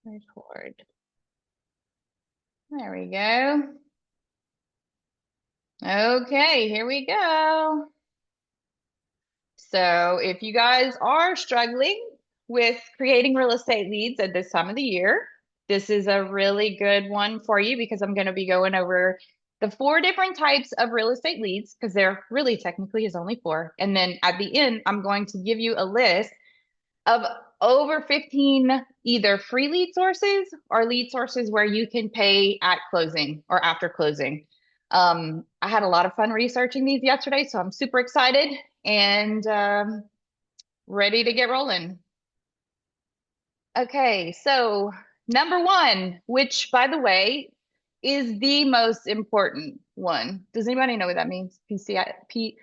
Record. There we go. Okay, here we go. So if you guys are struggling with creating real estate leads at this time of the year, this is a really good one for you because I'm going to be going over the 4 different types of real estate leads because there really technically is only 4. And then at the end, I'm going to give you a list of over 15 either free lead sources or lead sources where you can pay at closing or after closing. I had a lot of fun researching these yesterday, so I'm super excited and ready to get rolling. Okay, so number one, which by the way is the most important one. Does anybody know what that means? PCSOI.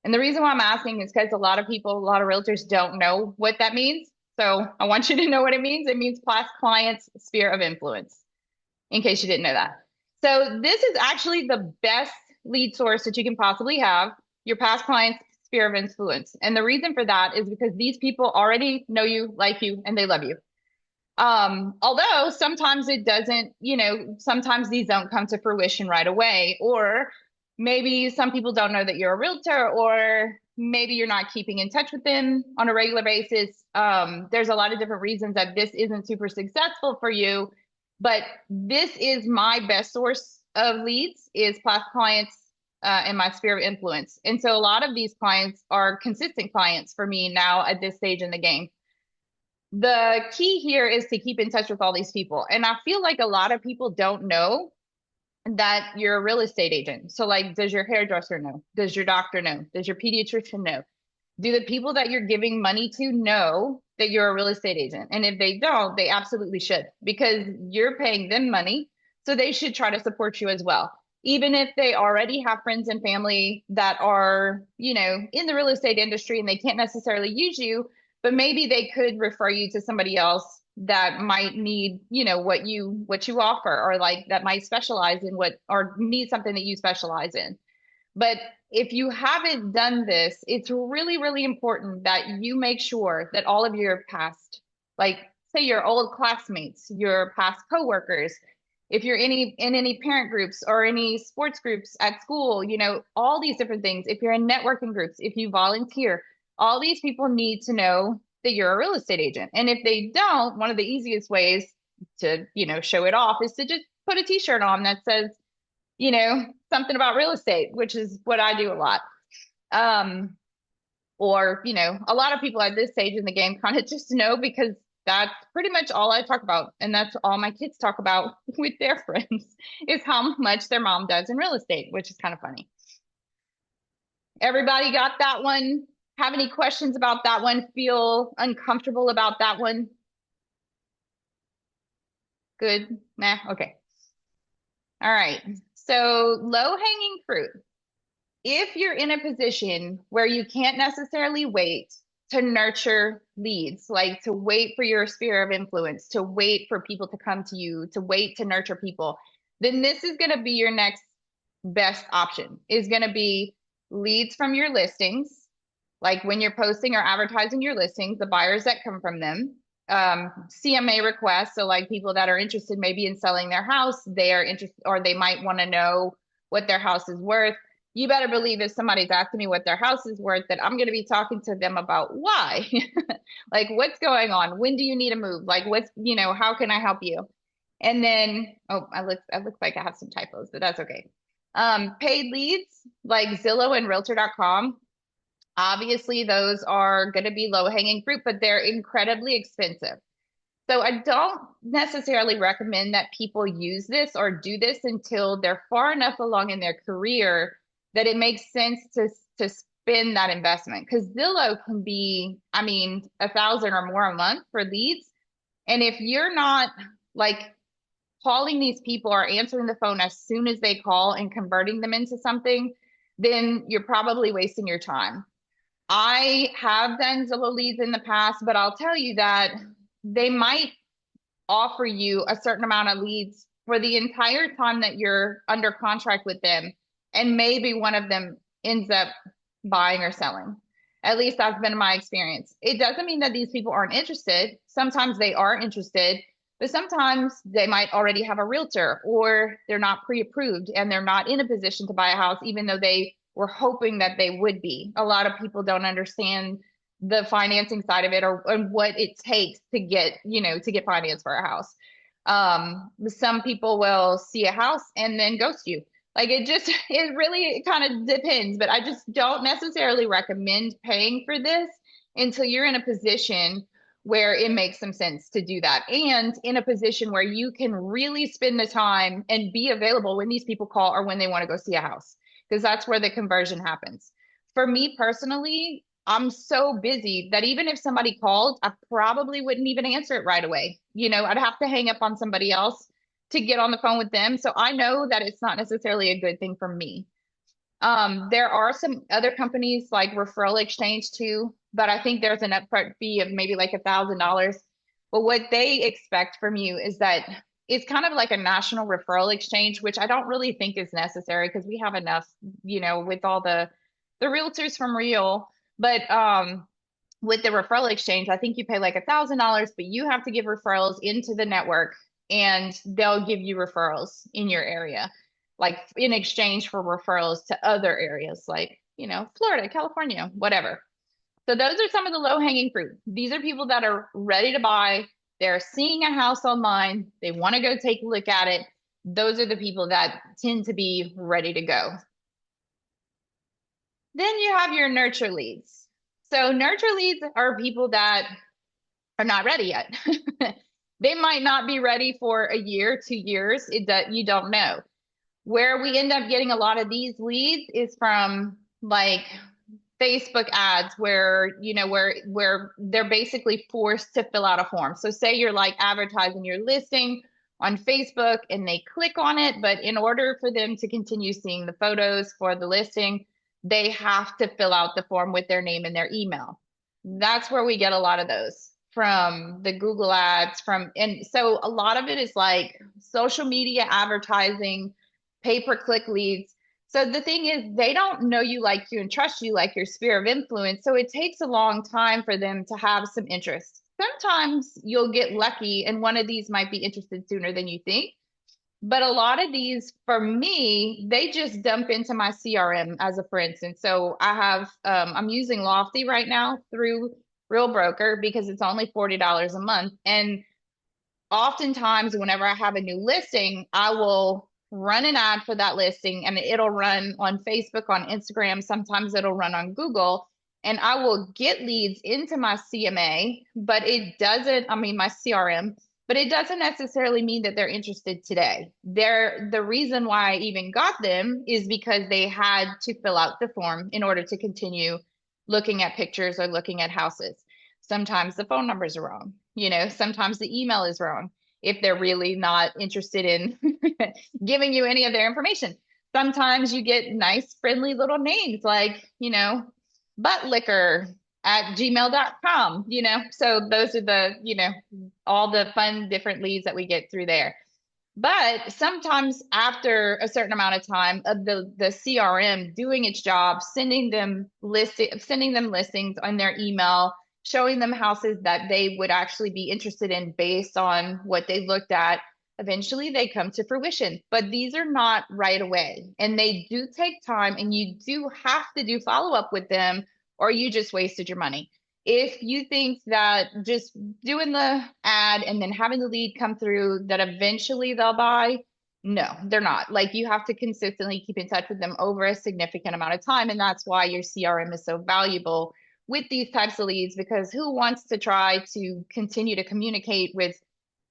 And the reason why I'm asking is because a lot of people, a lot of realtors don't know what that means. So I want you to know what it means. It means past clients' sphere of influence, in case you didn't know that. So this is actually the best lead source that you can possibly have, your past clients' sphere of influence. And the reason for that is because these people already know you, like you, and they love you. Although sometimes it doesn't, sometimes these don't come to fruition right away, or maybe some people don't know that you're a realtor, or maybe you're not keeping in touch with them on a regular basis. There's a lot of different reasons that this isn't super successful for you, but this is my best source of leads is past clients in my sphere of influence. And so a lot of these clients are consistent clients for me now at this stage in the game. The key here is to keep in touch with all these people. And I feel like a lot of people don't know that you're a real estate agent. So, like, does your hairdresser know? Does your doctor know? Does your pediatrician know? Do the people that you're giving money to know that you're a real estate agent? And if they don't, they absolutely should because you're paying them money. So they should try to support you as well. Even if they already have friends and family that are, in the real estate industry and they can't necessarily use you, but maybe they could refer you to somebody else that might need, what you offer, or like that might specialize in what, or need something that you specialize in. But if you haven't done this, it's really, really important that you make sure that all of your past, like say your old classmates, your past coworkers, if you're in any parent groups or any sports groups at school, all these different things, if you're in networking groups, if you volunteer, all these people need to know that you're a real estate agent. And if they don't, one of the easiest ways to, show it off is to just put a t-shirt on that says, something about real estate, which is what I do a lot. Um, or, a lot of people at this stage in the game kind of just know because that's pretty much all I talk about. And that's all my kids talk about with their friends is how much their mom does in real estate, which is kind of funny. Everybody got that one? Have any questions about that one? Feel uncomfortable about that one? Good? Nah, okay. All right. So low hanging fruit. If you're in a position where you can't necessarily wait to nurture leads, like to wait for your sphere of influence, to wait for people to come to you, to wait to nurture people, then this is going to be your next best option is going to be leads from your listings, like when you're posting or advertising your listings, the buyers that come from them, CMA requests. So like people that are interested maybe in selling their house, they are interested or they might want to know what their house is worth. You better believe if somebody's asking me what their house is worth, that I'm going to be talking to them about why, like what's going on? When do you need to move? Like how can I help you? And then, oh, I look like I have some typos, but that's okay. Paid leads like Zillow and Realtor.com. Obviously, those are going to be low hanging fruit, but they're incredibly expensive. So I don't necessarily recommend that people use this or do this until they're far enough along in their career that it makes sense to spend that investment. Because Zillow can be, I mean, 1,000 or more a month for leads. And if you're not like calling these people or answering the phone as soon as they call and converting them into something, then you're probably wasting your time. I have done Zillow leads in the past, but I'll tell you that they might offer you a certain amount of leads for the entire time that you're under contract with them. And maybe one of them ends up buying or selling. At least that's been my experience. It doesn't mean that these people aren't interested. Sometimes they are interested, but sometimes they might already have a realtor or they're not pre-approved and they're not in a position to buy a house, even though they were hoping that they would be. A lot of people don't understand the financing side of it or what it takes to get, to get finance for a house. Some people will see a house and then ghost you. Like it really kind of depends, but I just don't necessarily recommend paying for this until you're in a position where it makes some sense to do that. And in a position where you can really spend the time and be available when these people call or when they want to go see a house, because that's where the conversion happens. For me personally, I'm so busy that even if somebody called, I probably wouldn't even answer it right away. I'd have to hang up on somebody else to get on the phone with them. So I know that it's not necessarily a good thing for me. There are some other companies like Referral Exchange too, but I think there's an upfront fee of maybe like $1,000. But what they expect from you is that it's kind of like a national referral exchange, which I don't really think is necessary because we have enough, with all the realtors from Real. But with the referral exchange, I think you pay like $1,000, but you have to give referrals into the network and they'll give you referrals in your area, like in exchange for referrals to other areas like, Florida, California, whatever. So those are some of the low hanging fruit. These are people that are ready to buy. They're seeing a house online. They want to go take a look at it. Those are the people that tend to be ready to go. Then you have your nurture leads. So nurture leads are people that are not ready yet. They might not be ready for a year, 2 years. You don't know. Where we end up getting a lot of these leads is from like Facebook ads where they're basically forced to fill out a form. So say you're like advertising your listing on Facebook and they click on it, but in order for them to continue seeing the photos for the listing, they have to fill out the form with their name and their email. That's where we get a lot of those from the Google ads and so a lot of it is like social media advertising, pay-per-click leads. So the thing is, they don't know you, like you, and trust you like your sphere of influence. So it takes a long time for them to have some interest. Sometimes you'll get lucky and one of these might be interested sooner than you think. But a lot of these, for me, they just dump into my CRM as a for instance. So I'm using Lofty right now through Real Broker because it's only $40 a month. And oftentimes, whenever I have a new listing, I will run an ad for that listing and it'll run on Facebook, on Instagram. Sometimes it'll run on Google and I will get leads into my CMA, but my CRM, but it doesn't necessarily mean that they're interested today. The reason why I even got them is because they had to fill out the form in order to continue looking at pictures or looking at houses. Sometimes the phone numbers are wrong. Sometimes the email is wrong if they're really not interested in giving you any of their information. Sometimes you get nice, friendly little names like, buttlicker@gmail.com, so those are all the fun different leads that we get through there. But sometimes after a certain amount of time of the CRM doing its job, sending them listings on their email, showing them houses that they would actually be interested in based on what they looked at, eventually they come to fruition. But these are not right away. And they do take time and you do have to do follow-up with them or you just wasted your money. If you think that just doing the ad and then having the lead come through that eventually they'll buy, no, they're not. Like you have to consistently keep in touch with them over a significant amount of time. And that's why your CRM is so valuable with these types of leads, because who wants to try to continue to communicate with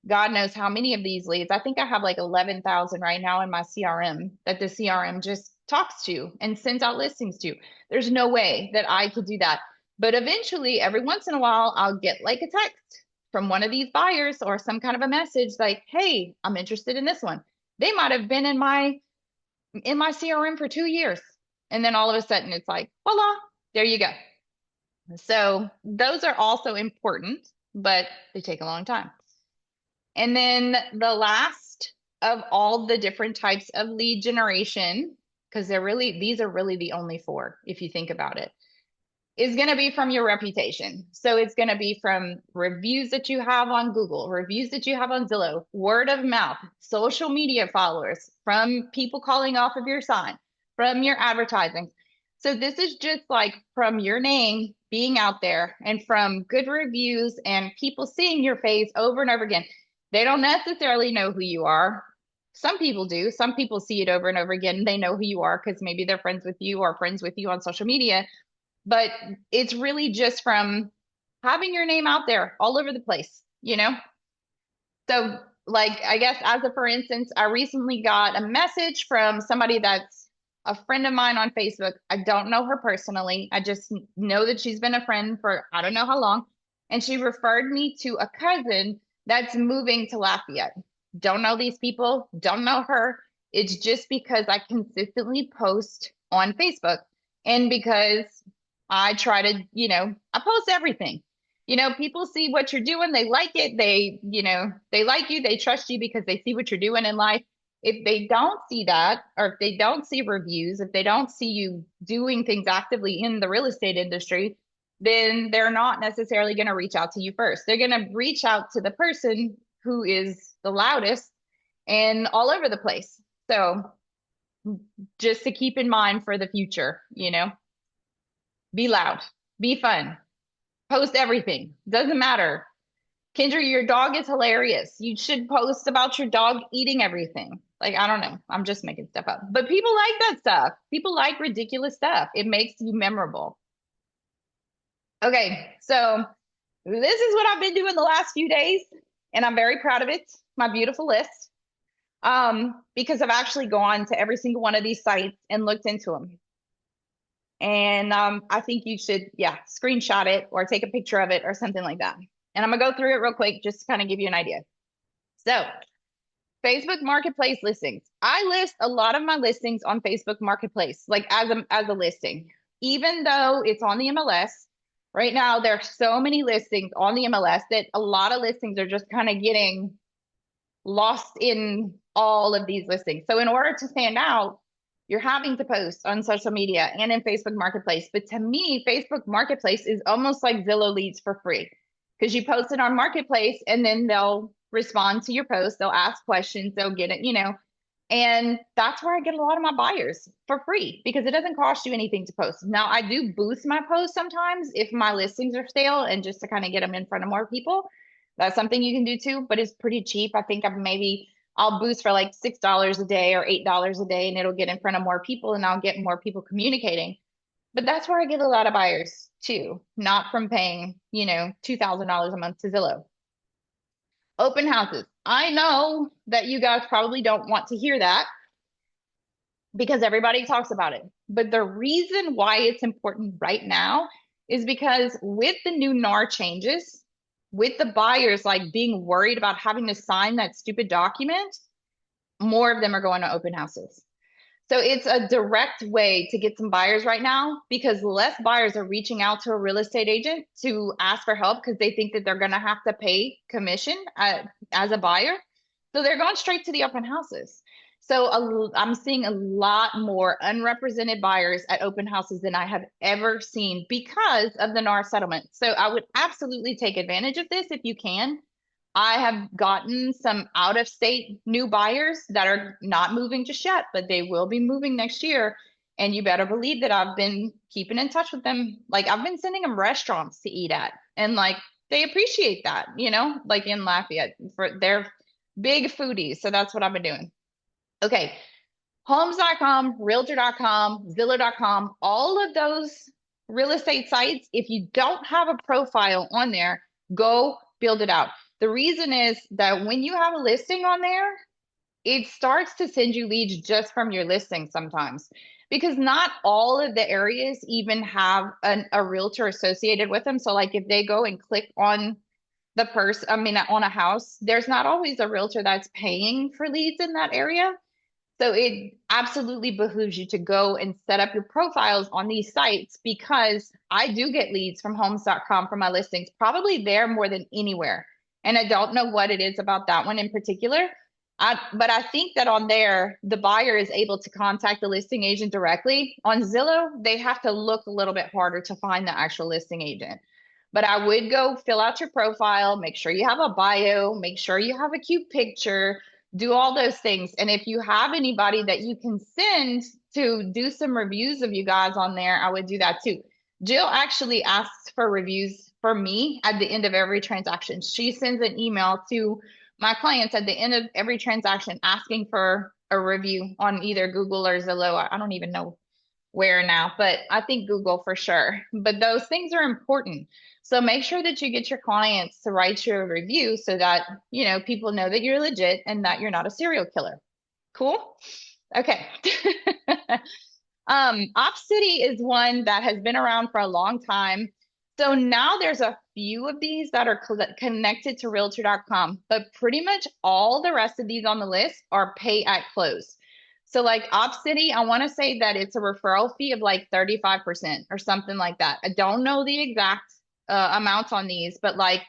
God knows how many of these leads? I think I have like 11,000 right now in my CRM that the CRM just talks to and sends out listings to. There's no way that I could do that. But eventually, every once in a while, I'll get like a text from one of these buyers or some kind of a message like, hey, I'm interested in this one. They might have been in my CRM for 2 years. And then all of a sudden it's like, voila, there you go. So those are also important, but they take a long time. And then the last of all the different types of lead generation, because these are really the only four, if you think about it. is going to be from your reputation. So it's going to be from reviews that you have on Google, reviews that you have on Zillow, word of mouth, social media followers, from people calling off of your sign, from your advertising. So this is just like from your name being out there and from good reviews and people seeing your face over and over again. They don't necessarily know who you are. Some people do. Some people see it over and over again. They know who you are because maybe they're friends with you or friends with you on social media, but it's really just from having your name out there all over the place, you know? So, like, I guess as a for instance, I recently got a message from somebody that's a friend of mine on Facebook. I don't know her personally. I just know that she's been a friend for I don't know how long. And she referred me to a cousin that's moving to Lafayette. Don't know these people, don't know her. It's just because I consistently post on Facebook and because I try to, I post everything. People see what you're doing, they like it, they like you, they trust you because they see what you're doing in life. If they don't see that, or if they don't see reviews, if they don't see you doing things actively in the real estate industry, then they're not necessarily going to reach out to you first. They're going to reach out to the person who is the loudest and all over the place. So just to keep in mind for the future, be loud, be fun, post everything. Doesn't matter. Kendra, your dog is hilarious. You should post about your dog eating everything. Like, I don't know. I'm just making stuff up. But people like that stuff. People like ridiculous stuff. It makes you memorable. Okay, so this is what I've been doing the last few days, and I'm very proud of it. My beautiful list. Because I've actually gone to every single one of these sites and looked into them. And I think you should, yeah, screenshot it or take a picture of it or something like that. And I'm gonna go through it real quick just to kind of give you an idea. So, Facebook Marketplace listings. I list a lot of my listings on Facebook Marketplace, like as a listing, even though it's on the MLS. Right now, there are so many listings on the MLS that a lot of listings are just kind of getting lost in all of these listings. So in order to stand out, you're having to post on social media and in Facebook Marketplace. But to me, Facebook Marketplace is almost like Zillow leads for free because you post it on Marketplace and then they'll respond to your post. They'll ask questions. They'll get it, and that's where I get a lot of my buyers for free because it doesn't cost you anything to post. Now, I do boost my posts sometimes if my listings are stale and just to kind of get them in front of more people. That's something you can do too, but it's pretty cheap. I think I'll boost for like $6 a day or $8 a day and it'll get in front of more people and I'll get more people communicating. But that's where I get a lot of buyers too, not from paying, $2,000 a month to Zillow. Open houses. I know that you guys probably don't want to hear that because everybody talks about it. But the reason why it's important right now is because with the new NAR changes, with the buyers like being worried about having to sign that stupid document, more of them are going to open houses. So it's a direct way to get some buyers right now because less buyers are reaching out to a real estate agent to ask for help because they think that they're going to have to pay commission as a buyer. So they're going straight to the open houses. So I'm seeing a lot more unrepresented buyers at open houses than I have ever seen because of the NAR settlement. So I would absolutely take advantage of this if you can. I have gotten some out of state new buyers that are not moving just yet, but they will be moving next year. And you better believe that I've been keeping in touch with them. Like I've been sending them restaurants to eat at and like they appreciate that, like in Lafayette for they're big foodies. So that's what I've been doing. Okay. Homes.com, realtor.com, Zillow.com, all of those real estate sites, if you don't have a profile on there, go build it out. The reason is that when you have a listing on there, it starts to send you leads just from your listing sometimes because not all of the areas even have a realtor associated with them. So like if they go and click on on a house, there's not always a realtor that's paying for leads in that area. So it absolutely behooves you to go and set up your profiles on these sites because I do get leads from homes.com for my listings, probably there more than anywhere. And I don't know what it is about that one in particular. But I think that on there, the buyer is able to contact the listing agent directly. On Zillow, they have to look a little bit harder to find the actual listing agent. But I would go fill out your profile, make sure you have a bio, make sure you have a cute picture, do all those things. And if you have anybody that you can send to do some reviews of you guys on there, I would do that too. Jill actually asks for reviews for me at the end of every transaction. She sends an email to my clients at the end of every transaction asking for a review on either Google or Zillow. I don't even know where now, but I think Google for sure. But those things are important. So make sure that you get your clients to write you a review so that, people know that you're legit and that you're not a serial killer. Cool? Okay. OpCity is one that has been around for a long time. So now there's a few of these that are connected to realtor.com, but pretty much all the rest of these on the list are pay at close. So like OpCity, I want to say that it's a referral fee of like 35% or something like that. I don't know the exact amounts on these, but like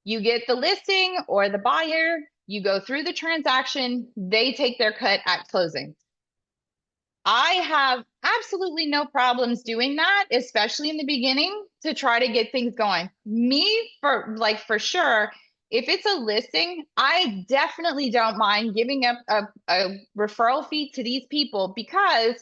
you get the listing or the buyer, you go through the transaction, they take their cut at closing. I have absolutely no problems doing that, especially in the beginning to try to get things going. Me, for sure, if it's a listing, I definitely don't mind giving up a referral fee to these people because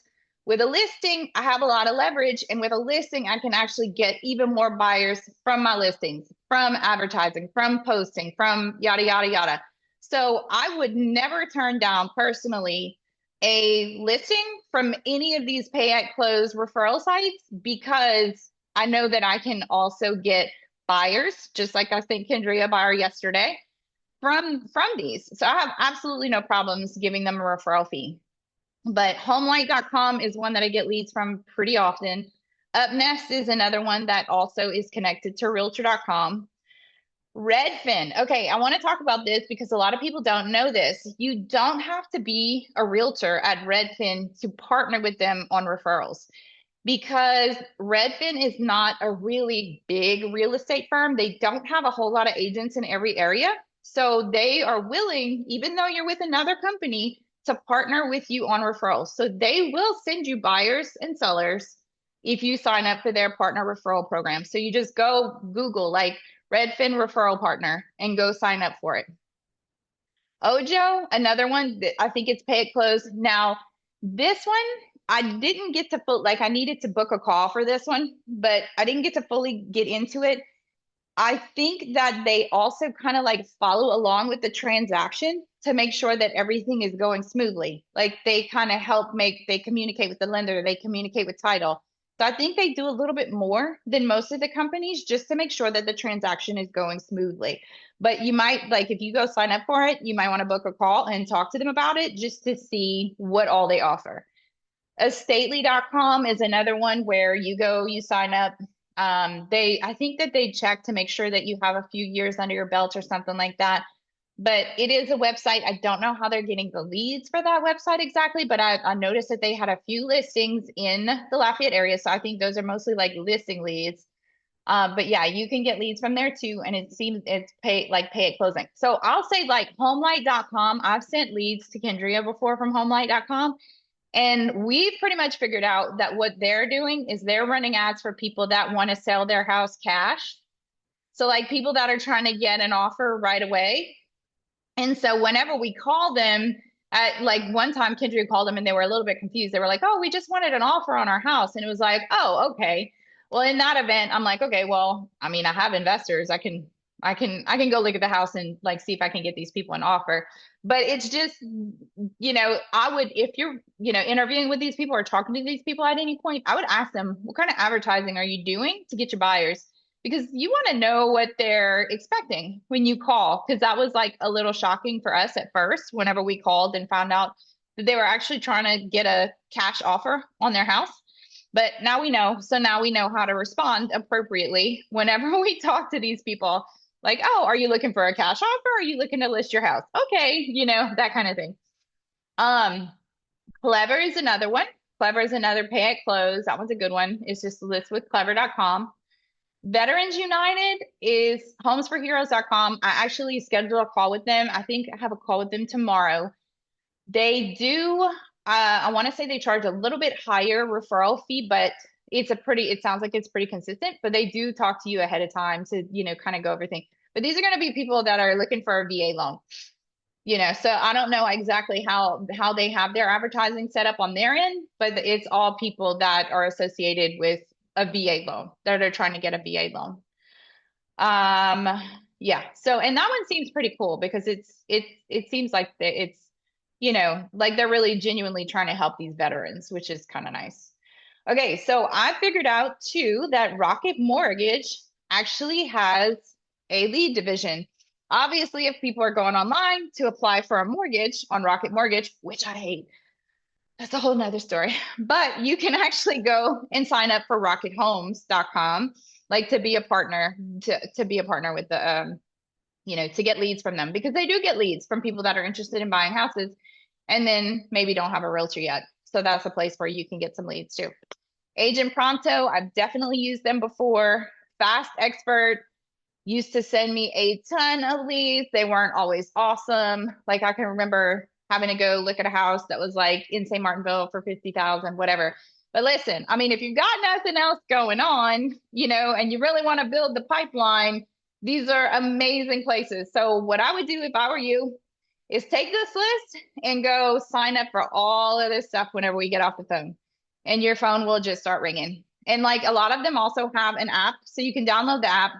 with a listing, I have a lot of leverage. And with a listing, I can actually get even more buyers from my listings, from advertising, from posting, from yada, yada, yada. So I would never turn down personally a listing from any of these pay at close referral sites because I know that I can also get buyers, just like I sent Kendria a buyer yesterday from these. So I have absolutely no problems giving them a referral fee. But homelight.com is one that I get leads from pretty often. UpNest is another one that also is connected to realtor.com. Redfin. Okay, I want to talk about this because a lot of people don't know this. You don't have to be a realtor at Redfin to partner with them on referrals because Redfin is not a really big real estate firm. They don't have a whole lot of agents in every area. So they are willing, even though you're with another company, to partner with you on referrals. So they will send you buyers and sellers if you sign up for their partner referral program. So you just go Google like Redfin referral partner and go sign up for it. Ojo, another one that I think it's pay at close. Now, this one, I didn't get to I needed to book a call for this one, but I didn't get to fully get into it. I think that they also kind of like follow along with the transaction to make sure that everything is going smoothly. Like they kind of they communicate with the lender, they communicate with title. So I think they do a little bit more than most of the companies just to make sure that the transaction is going smoothly. But you might, like, if you go sign up for it, you might want to book a call and talk to them about it just to see what all they offer. Estately.com is another one where you sign up. I think that they check to make sure that you have a few years under your belt or something like that. But it is a website. I don't know how they're getting the leads for that website exactly, but I noticed that they had a few listings in the Lafayette area. So I think those are mostly like listing leads. But yeah, you can get leads from there too. And it seems it's pay at closing. So I'll say like homelight.com. I've sent leads to Kendria before from homelight.com. And we've pretty much figured out that what they're doing is they're running ads for people that want to sell their house cash. So like people that are trying to get an offer right away. And so whenever we call them, at like one time Kendria called them and they were a little bit confused. They were like, "Oh, we just wanted an offer on our house." And it was like, "Oh, okay." Well, in that event, I'm like, "Okay, well, I mean, I have investors. I can go look at the house and like see if I can get these people an offer." But it's just, I would, if you're, interviewing with these people or talking to these people at any point, I would ask them, what kind of advertising are you doing to get your buyers? Because you want to know what they're expecting when you call. Because that was like a little shocking for us at first, whenever we called and found out that they were actually trying to get a cash offer on their house. But now we know. So now we know how to respond appropriately whenever we talk to these people. Like, "Oh, are you looking for a cash offer? Or are you looking to list your house?" Okay, that kind of thing. Clever is another one. Clever is another pay at close. That one's a good one. It's just list with clever.com. Veterans United is homesforheroes.com. I actually scheduled a call with them. I think I have a call with them tomorrow. They do, I want to say they charge a little bit higher referral fee, but it sounds like it's pretty consistent, but they do talk to you ahead of time to, kind of go over things. But these are going to be people that are looking for a VA loan, so I don't know exactly how they have their advertising set up on their end, but it's all people that are associated with a VA loan that are trying to get a VA loan. Um, yeah. So, and that one seems pretty cool because it seems like it's, like they're really genuinely trying to help these veterans, which is kind of nice. Okay, so I figured out too that Rocket Mortgage actually has a lead division. Obviously, if people are going online to apply for a mortgage on Rocket Mortgage, which I hate, that's a whole nother story. But you can actually go and sign up for rockethomes.com, like to be a partner, to be a partner with the to get leads from them because they do get leads from people that are interested in buying houses and then maybe don't have a realtor yet. So that's a place where you can get some leads too. Agent Pronto, I've definitely used them before. Fast Expert used to send me a ton of leads. They weren't always awesome. Like I can remember having to go look at a house that was like in St. Martinville for 50,000, whatever. But listen, I mean, if you've got nothing else going on, and you really want to build the pipeline, these are amazing places. So what I would do if I were you is take this list and go sign up for all of this stuff whenever we get off the phone. And your phone will just start ringing. And like a lot of them also have an app, so you can download the app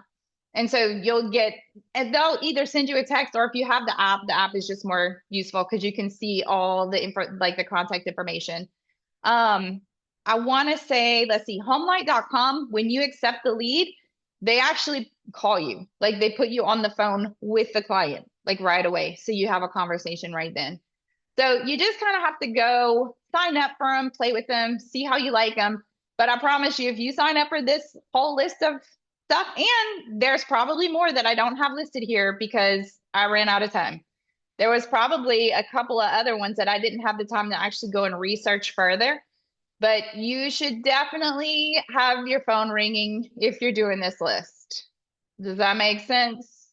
and so you'll get, and they'll either send you a text or if you have the app is just more useful because you can see all the info, like the contact information. Um, I want to say, let's see, homelight.com, when you accept the lead, they actually call you. Like they put you on the phone with the client, like right away. So you have a conversation right then. So you just kind of have to go sign up for them, play with them, see how you like them. But I promise you, if you sign up for this whole list of stuff, and there's probably more that I don't have listed here because I ran out of time. There was probably a couple of other ones that I didn't have the time to actually go and research further. But you should definitely have your phone ringing if you're doing this list. Does that make sense?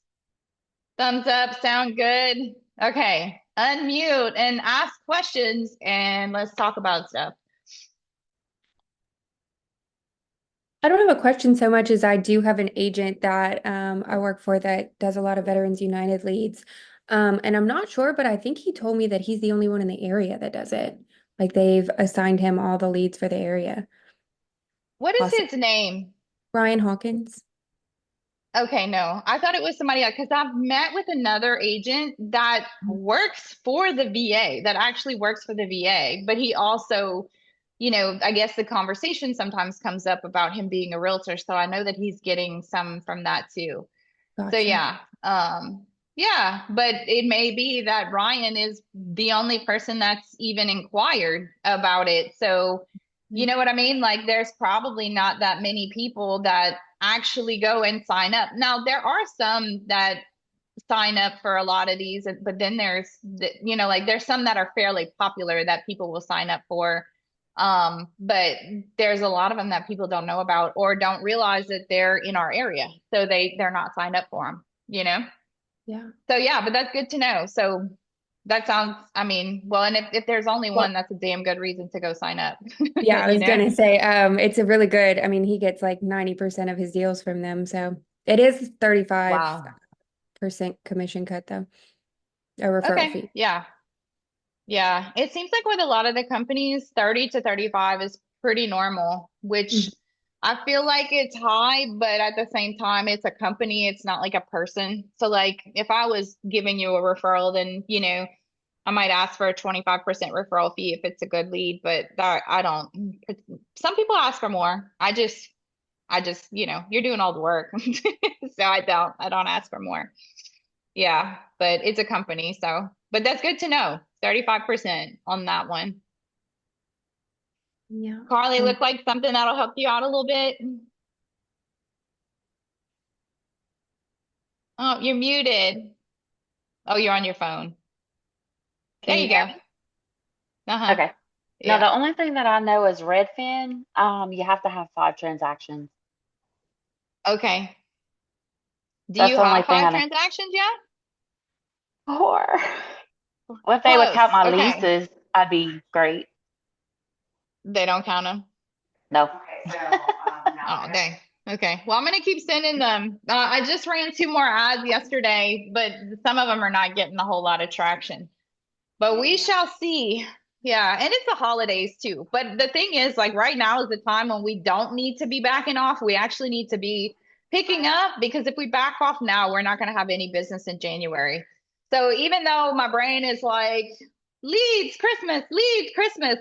Thumbs up, sound good? Okay, unmute and ask questions and let's talk about stuff. I don't have a question so much as I do have an agent that I work for that does a lot of Veterans United leads. And I'm not sure, but I think he told me that he's the only one in the area that does it. Like they've assigned him all the leads for the area. What is Awesome. his name? Ryan Hawkins. Okay, no, I thought it was somebody else because I've met with another agent that works for the VA, that actually works for the VA, but he also, I guess the conversation sometimes comes up about him being a realtor. So I know that he's getting some from that too. So Gotcha. yeah, but it may be that Ryan is the only person that's even inquired about it. So, you know what I mean? Like there's probably not that many people that actually go and sign up. Now, there are some that sign up for a lot of these, but then like there's some that are fairly popular that people will sign up for. But there's a lot of them that people don't know about or don't realize that they're in our area. So they're not signed up for them. Yeah. So yeah, but that's good to know. So that sounds, I mean, well, and if there's only one, Well, that's a damn good reason to go sign up, yeah, I you was know? gonna say, it's a really good, I mean, he gets like 90% of his deals from them. So it is 35% Wow. commission cut though, a referral Okay. fee. Yeah. Yeah. It seems like with a lot of the companies, 30 to 35 is pretty normal, which Mhm. I feel like it's high, but at the same time, it's a company, it's not like a person. So like if I was giving you a referral, then, I might ask for a 25% referral fee if it's a good lead, but that I don't. Some people ask for more. I just, you're doing all the work. So I don't ask for more. Yeah, but it's a company, so but that's good to know. 35% on that one. Yeah. Carly, Um, look like something that'll help you out a little bit. Oh, you're muted. Oh, you're on your phone. There Can you you hear go. me? Uh-huh. Okay. Now, Yeah. the only thing that I know is Redfin, you have to have 5 transactions. Okay. Do That's you the only have thing I five know. transactions yet? Four. Well, if they would count Close. my Okay. leases, I'd be great. They don't count them. No. Oh, dang. Okay. Well, I'm going to keep sending them. I just ran 2 more ads yesterday, but some of them are not getting a whole lot of traction. But we shall see. Yeah, and it's the holidays too. But the thing is, like right now is the time when we don't need to be backing off. We actually need to be picking up because if we back off now, we're not going to have any business in January. So even though my brain is like, leads, Christmas,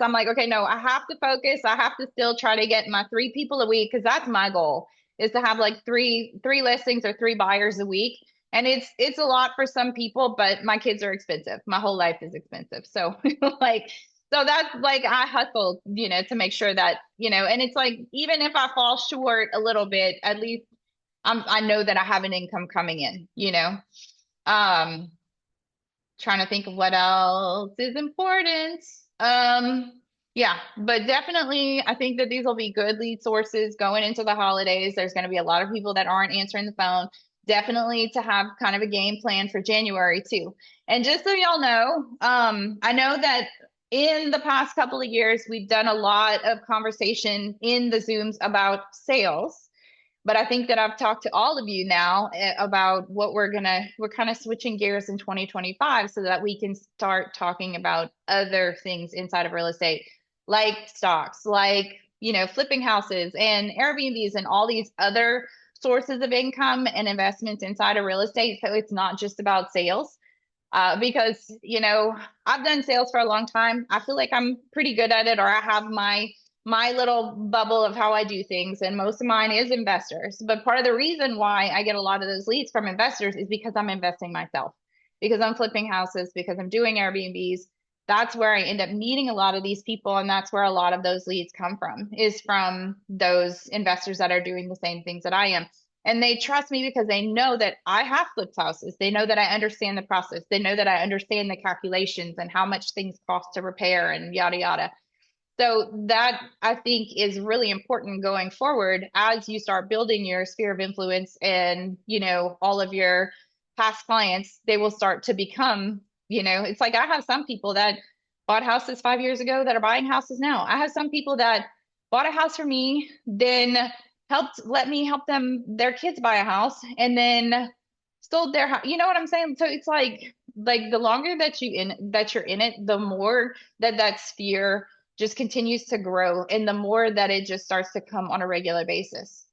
I'm like, okay, no, I have to focus. I have to still try to get my 3 people a week because that's my goal is to have like three listings or 3 buyers a week. And it's a lot for some people, but my kids are expensive. My whole life is expensive. So like so that's like I hustle, to make sure that, and it's like even if I fall short a little bit, at least I know that I have an income coming in. Um Trying to think of what else is important. Yeah, but definitely I think that these will be good lead sources going into the holidays. There's going to be a lot of people that aren't answering the phone. Definitely to have kind of a game plan for January too. And just so y'all know, I know that in the past couple of years, we've done a lot of conversation in the Zooms about sales. But I think that I've talked to all of you now about what we're kind of switching gears in 2025 so that we can start talking about other things inside of real estate, like stocks, like, flipping houses and Airbnbs and all these other sources of income and investments inside of real estate. So it's not just about sales. Because, I've done sales for a long time. I feel like I'm pretty good at it, or I have my little bubble of how I do things, and most of mine is investors. But part of the reason why I get a lot of those leads from investors is because I'm investing myself, because I'm flipping houses, because I'm doing Airbnbs. That's where I end up meeting a lot of these people, and that's where a lot of those leads come from, is from those investors that are doing the same things that I am. And they trust me because they know that I have flipped houses. They know that I understand the process. They know that I understand the calculations and how much things cost to repair and yada, yada. So that I think is really important going forward as you start building your sphere of influence and, all of your past clients, they will start to become, it's like I have some people that bought houses 5 years ago that are buying houses now. I have some people that bought a house for me, then let me help their kids buy a house, and then sold their house. You know what I'm saying? So it's like the longer that you're in it, the more that sphere just continues to grow, and the more that it just starts to come on a regular basis.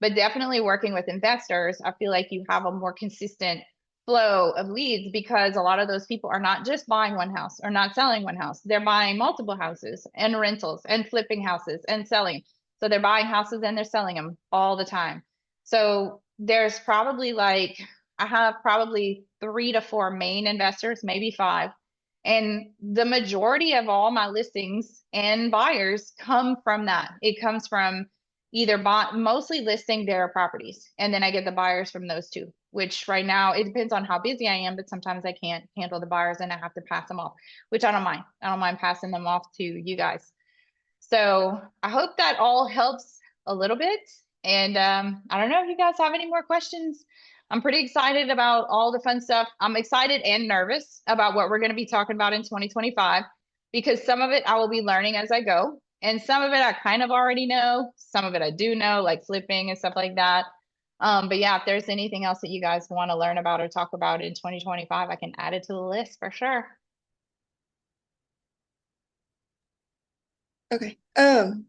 But definitely working with investors, I feel like you have a more consistent flow of leads because a lot of those people are not just buying one house or not selling one house. They're buying multiple houses and rentals and flipping houses and selling. So they're buying houses and they're selling them all the time. So there's probably I have probably 3 to 4 main investors, maybe 5. And the majority of all my listings and buyers come from that. It comes from either mostly listing their properties. And then I get the buyers from those two, which right now it depends on how busy I am, but sometimes I can't handle the buyers and I have to pass them off, which I don't mind. I don't mind passing them off to you guys. So I hope that all helps a little bit. And I don't know if you guys have any more questions. I'm pretty excited about all the fun stuff. I'm excited and nervous about what we're going to be talking about in 2025 because some of it I will be learning as I go. And some of it I kind of already know. Some of it I do know, like flipping and stuff like that. But yeah, if there's anything else that you guys want to learn about or talk about in 2025, I can add it to the list for sure. Okay.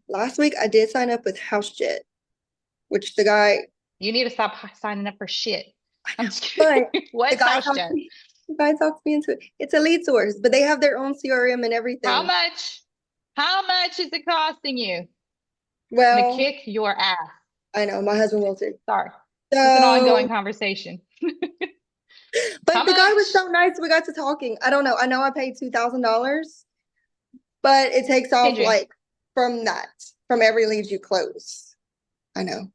Last week I did sign up with HouseJet, which the guy, You need to stop signing up for shit. I'm just but kidding. What's house chat? the guy talks me into it. It's a lead source, but they have their own CRM and How everything. much? How much is it costing you? I'm gonna Well, kick your ass. I know my husband will too. Sorry. It's an ongoing So, conversation. but How the guy was much? so nice. We got to talking. I don't know. I know I paid $2,000, but it takes off Did you? from every lead you close. I know.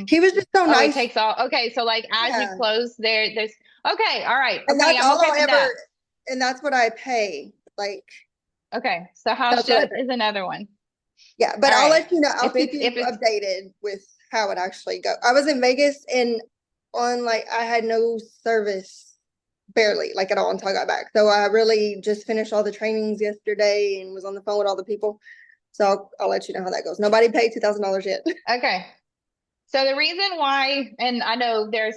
He was just so Oh, it nice. takes all. Okay, so like as you Yeah. close there's okay, all right. And Okay, that's I'm all okay I'll with that. and that's what I pay. Like, Okay, so house that's what I chat pay. is another one. Yeah, but All I'll right. let you know. I'll keep you If it's updated with how it actually goes. I was in Vegas and I had no service barely, like at all until I got back. So I really just finished all the trainings yesterday and was on the phone with all the people. So I'll let you know how that goes. Nobody paid $2,000 yet. Okay. So the reason why, and I know there's,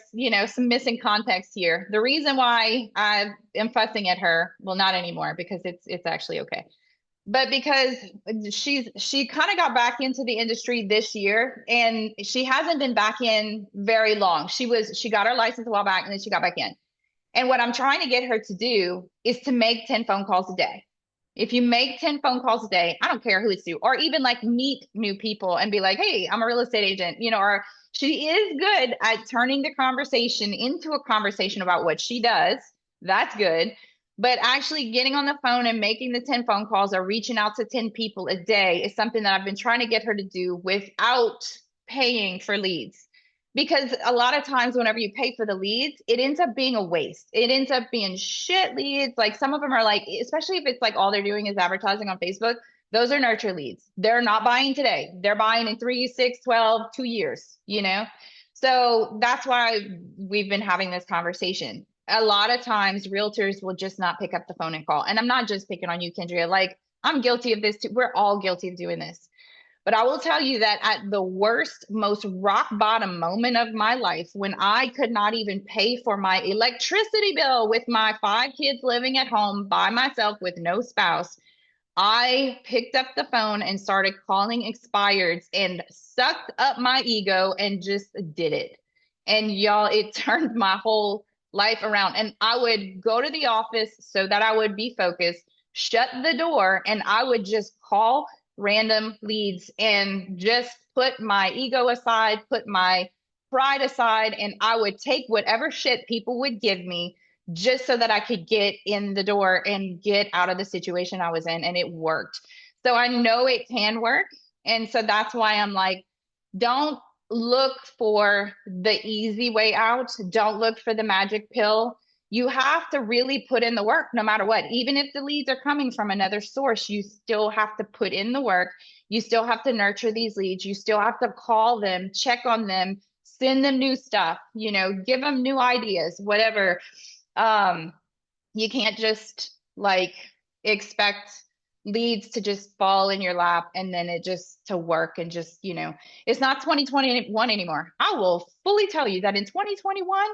some missing context here. The reason why I am fussing at her, well, not anymore because it's actually okay. But because she kind of got back into the industry this year and she hasn't been back in very long. She got her license a while back and then she got back in. And what I'm trying to get her to do is to make 10 phone calls a day. If you make 10 phone calls a day, I don't care who it's to, or even like meet new people and be like, hey, I'm a real estate agent, or she is good at turning the conversation into a conversation about what she does. That's good. But actually getting on the phone and making the 10 phone calls or reaching out to 10 people a day is something that I've been trying to get her to do without paying for leads. Because a lot of times whenever you pay for the leads, it ends up being a waste. It ends up being shit leads. Like some of them are like, especially if it's like all they're doing is advertising on Facebook, those are nurture leads. They're not buying today. They're buying in 3, 6, 12, 2 years, So that's why we've been having this conversation. A lot of times realtors will just not pick up the phone and call. And I'm not just picking on you, Kendria. Like I'm guilty of this too. We're all guilty of doing this. But I will tell you that at the worst, most rock bottom moment of my life, when I could not even pay for my electricity bill with my 5 kids living at home by myself with no spouse, I picked up the phone and started calling expireds and sucked up my ego and just did it. And y'all, it turned my whole life around. And I would go to the office so that I would be focused, shut the door, and I would just call random leads and just put my ego aside, put my pride aside, and I would take whatever shit people would give me just so that I could get in the door and get out of the situation I was in. And it worked. So I know it can work. And so that's why I'm like, don't look for the easy way out. Don't look for the magic pill. You have to really put in the work no matter what. Even if the leads are coming from another source, you still have to put in the work. You still have to nurture these leads. You still have to call them, check on them, send them new stuff, give them new ideas, whatever. You can't just like expect leads to just fall in your lap and then it just to work and just, it's not 2021 anymore. I will fully tell you that in 2021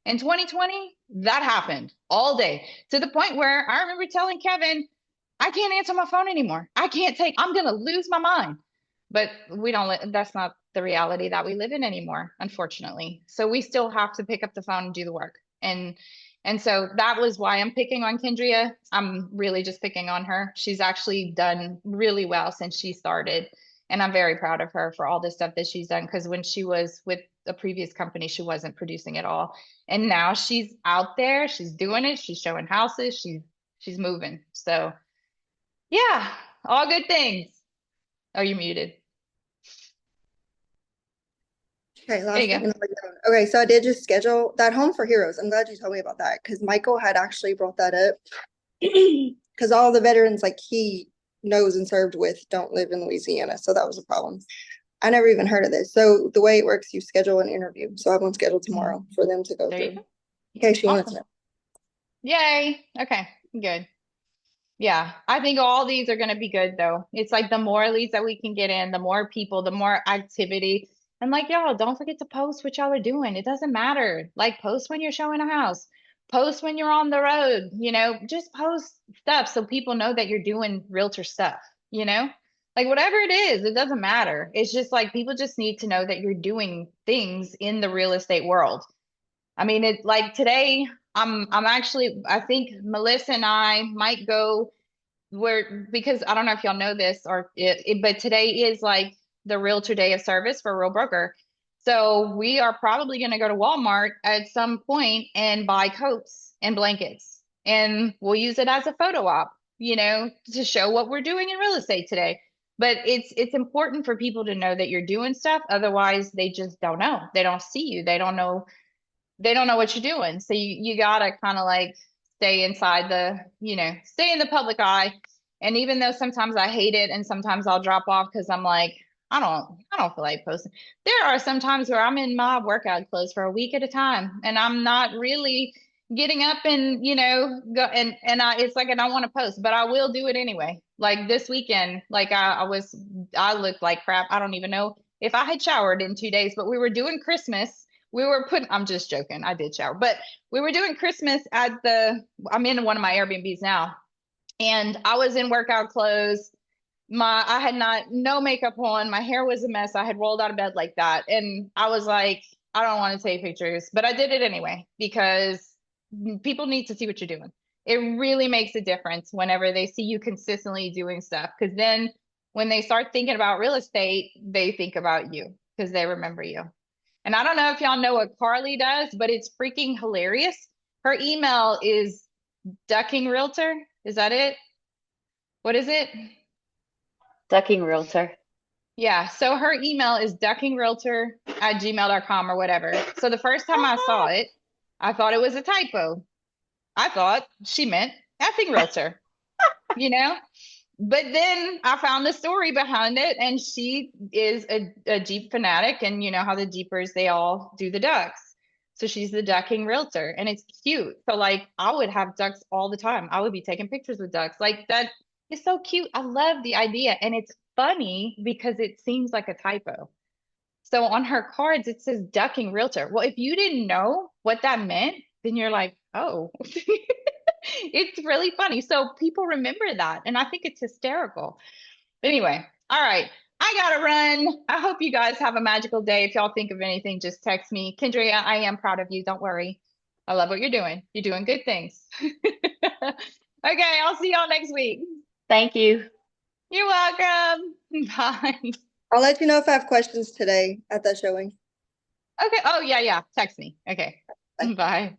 and 2020, that happened all day to the point where I remember telling Kevin, I can't answer my phone anymore. I'm going to lose my mind. But that's not the reality that we live in anymore, unfortunately. So we still have to pick up the phone and do the work. And so that was why I'm picking on Kendria. I'm really just picking on her. She's actually done really well since she started. And I'm very proud of her for all the stuff that she's done. Because when she was with a previous company, she wasn't producing at all. And now she's out there, she's doing it, she's showing houses, she's moving. So yeah, all good things. Oh, you're muted. Okay, There last you thing. go. Okay, so I did just schedule that Home for Heroes. I'm glad you told me about that because Michael had actually brought that up because all the veterans like he knows and served with don't live in Louisiana, so that was a problem. I never even heard of this. So the way it works, you schedule an interview. So I have one scheduled tomorrow for them to go There you through. go. In case you wanted to Awesome. know. Yay. Okay, good. Yeah, I think all these are going to be good though. It's like the more leads that we can get in, the more people, the more activity. And like, y'all, don't forget to post what y'all are doing. It doesn't matter. Like, post when you're showing a house, post when you're on the road, just post stuff so people know that you're doing realtor stuff, you know? Like, whatever it is, it doesn't matter. It's just like people just need to know that you're doing things in the real estate world. I mean, it like today, I'm actually, I think Melissa and I might go because I don't know if y'all know this but today is like the realtor day of service for Real Broker. So we are probably going to go to Walmart at some point and buy coats and blankets, and we'll use it as a photo op, to show what we're doing in real estate today. But it's important for people to know that you're doing stuff. Otherwise, they just don't know. They don't see you. They don't know what you're doing. So you gotta kind of like stay inside stay in the public eye. And even though sometimes I hate it and sometimes I'll drop off because I'm like, I don't feel like posting. There are some times where I'm in my workout clothes for a week at a time and I'm not really getting up and go and it's like, and I want to post, but I will do it anyway. Like this weekend, like I looked like crap. I don't even know if I had showered in 2 days, but we were doing Christmas. I'm just joking. I did shower, but we were doing Christmas I'm in one of my Airbnbs now, and I was in workout clothes. I had no makeup on. My hair was a mess. I had rolled out of bed like that. And I was like, I don't want to take pictures, but I did it anyway because people need to see what you're doing. It really makes a difference whenever they see you consistently doing stuff. Because then when they start thinking about real estate, they think about you because they remember you. And I don't know if y'all know what Carly does, but it's freaking hilarious. Her email is Ducking Realtor. Is that it? What is it? Ducking Realtor. Yeah, so her email is duckingrealtor@gmail.com or whatever. So the first time I saw it, I thought it was a typo. I thought she meant effing realtor, you know? But then I found the story behind it, and she is a Jeep fanatic, and you know how the Jeepers, they all do the ducks. So she's the ducking realtor, and it's cute. So like I would have ducks all the time. I would be taking pictures with ducks. Like that is so cute. I love the idea, and it's funny because it seems like a typo. So on her cards, it says ducking realtor. Well, if you didn't know what that meant, then you're like, oh, it's really funny. So people remember that. And I think it's hysterical. But anyway, all right. I gotta run. I hope you guys have a magical day. If y'all think of anything, just text me. Kendria, I am proud of you. Don't worry. I love what you're doing. You're doing good things. Okay, I'll see y'all next week. Thank you. You're welcome. Bye. I'll let you know if I have questions today at that showing. Okay. Oh, yeah, yeah. Text me. Okay. Bye. Bye.